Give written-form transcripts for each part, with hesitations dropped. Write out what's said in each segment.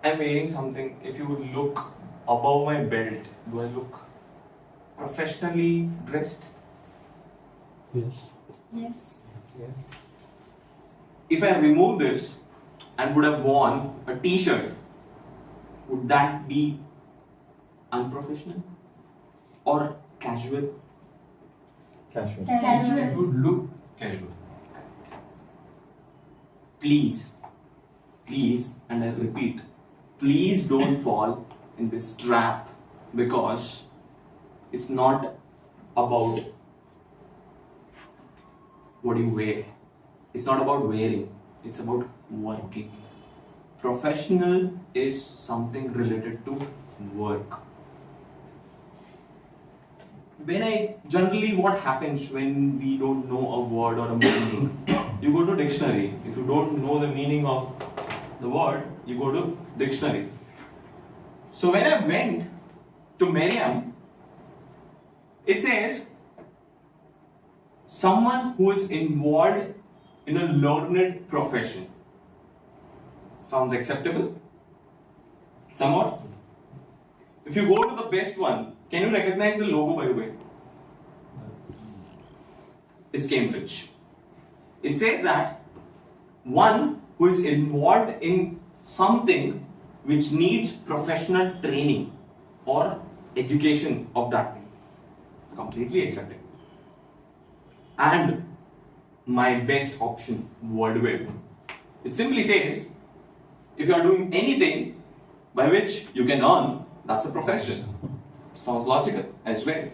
I'm wearing something. If you would look above my belt, do I look professionally dressed? Yes. Yes. Yes. If I remove this and would have worn a t-shirt, would that be unprofessional or casual? Casual. Casual. It would look casual. Please, and I repeat, please don't fall in this trap, because it's not about what you wear. It's not about wearing, it's about working. Professional is something related to work. Generally what happens when we don't know a word or a meaning, you go to dictionary. If you don't know the meaning of the word, you go to dictionary. So when I went to Merriam, it says someone who is involved in a learned profession. Sounds acceptable? Somewhat? If you go to the best one, can you recognize the logo, by the way? It's Cambridge. It says that one who is involved in something which needs professional training or education of that thing. Completely accepted. And my best option, World Web. It simply says, if you are doing anything by which you can earn, that's a profession. Sounds logical as well.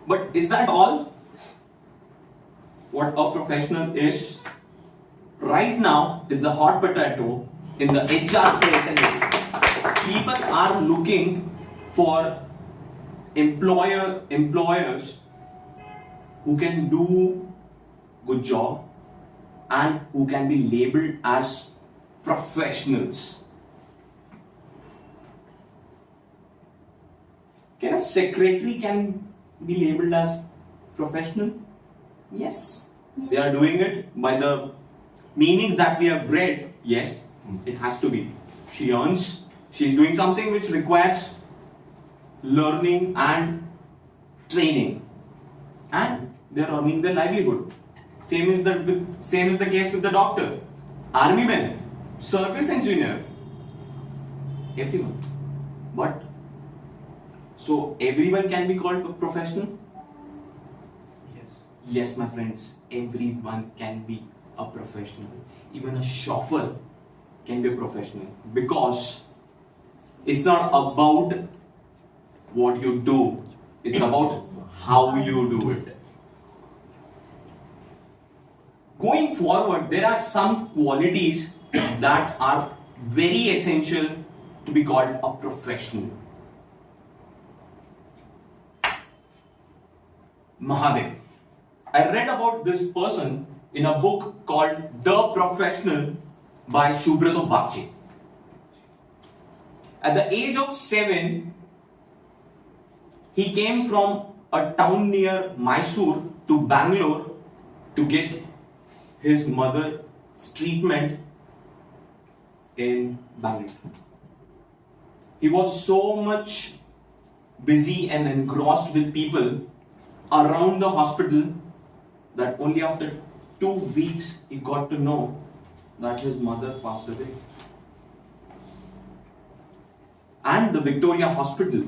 But is that all? What a professional is? Right now is the hot potato in the HR fraternity. People are looking for employers who can do good job and who can be labeled as professionals. Can a secretary be labeled as professional? Yes. They are doing it by the meanings that we have read. Yes, it has to be. She earns, she is doing something which requires learning and training, and they are earning their livelihood. Same is the case with the doctor, army man, service engineer, everyone. But so everyone can be called a professional? Yes, my friends, everyone can be a professional. Even a chauffeur can be a professional, because it's not about what you do, it's about how you do it. Going forward, there are some qualities that are very essential to be called a professional. Mahadev. I read about this person in a book called The Professional by Subrata Bagchi. At the age of 7, he came from a town near Mysore to Bangalore to get his mother's treatment in Bangalore. He was so much busy and engrossed with people around the hospital that only after 2 weeks he got to know that his mother passed away. And the Victoria Hospital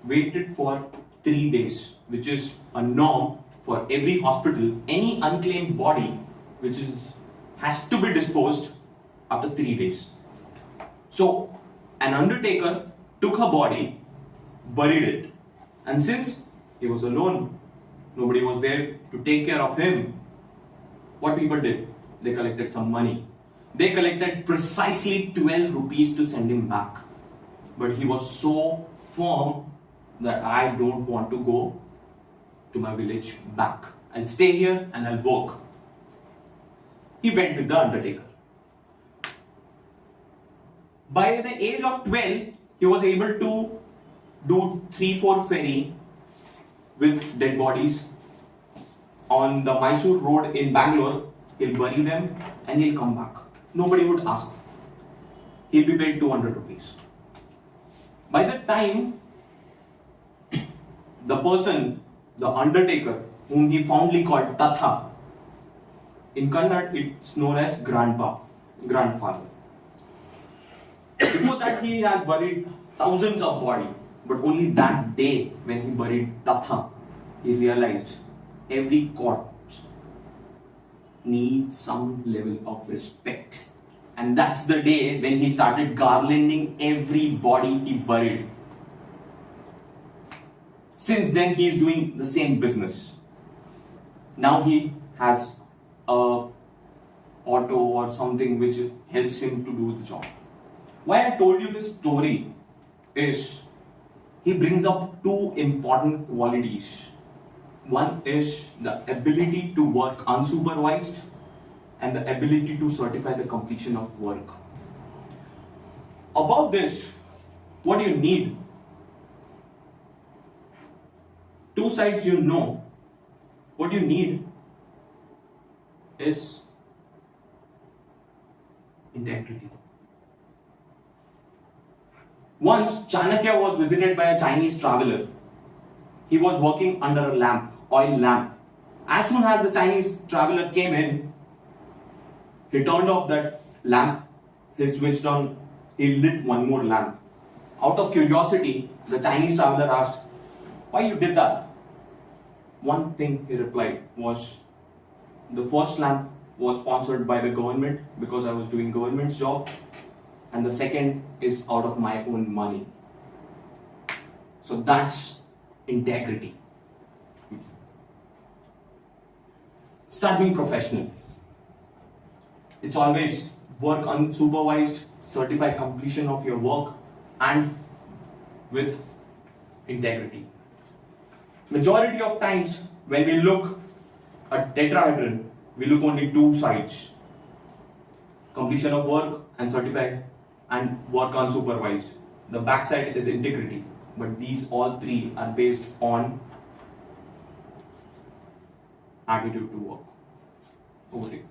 waited for 3 days, which is a norm for every hospital. Any unclaimed body has to be disposed after 3 days. So an undertaker took her body, buried it, and since he was alone, nobody was there to take care of him, what people did? They collected some money. They collected precisely 12 rupees to send him back. But he was so firm that I don't want to go to my village back. I'll stay here and I'll work. He went with the undertaker. By the age of 12, he was able to do 3-4 ferry with dead bodies on the Mysore road in Bangalore. He'll bury them and he'll come back. Nobody would ask. he'll be paid 200 rupees. By the time the person, the undertaker, whom he fondly called Tatha, in Kannada it's known as grandfather. Before that he had buried thousands of bodies, but only that day when he buried Tatha, he realized every corpse needs some level of respect. And that's the day when he started garlanding every body he buried. Since then he is doing the same business. Now he has a auto or something which helps him to do the job. Why I told you this story is he brings up two important qualities. One is the ability to work unsupervised and the ability to certify the completion of work. About this, what do you need? Two sides you know. What you need is integrity. Once Chanakya was visited by a Chinese traveler. He was working under a lamp, oil lamp. As soon as the Chinese traveler came in, he turned off that lamp, he switched on, he lit one more lamp. Out of curiosity, the Chinese traveler asked, "Why you did that?" One thing he replied was, "The first lamp was sponsored by the government because I was doing government's job, and the second is out of my own money." So that's integrity. Start being professional. It's always work unsupervised, certify completion of your work, and with integrity. Majority of times when we look at tetrahedron, we look only two sides. Completion of work and certify and work unsupervised. The back side is integrity, but these all three are based on attitude to work. Over to you.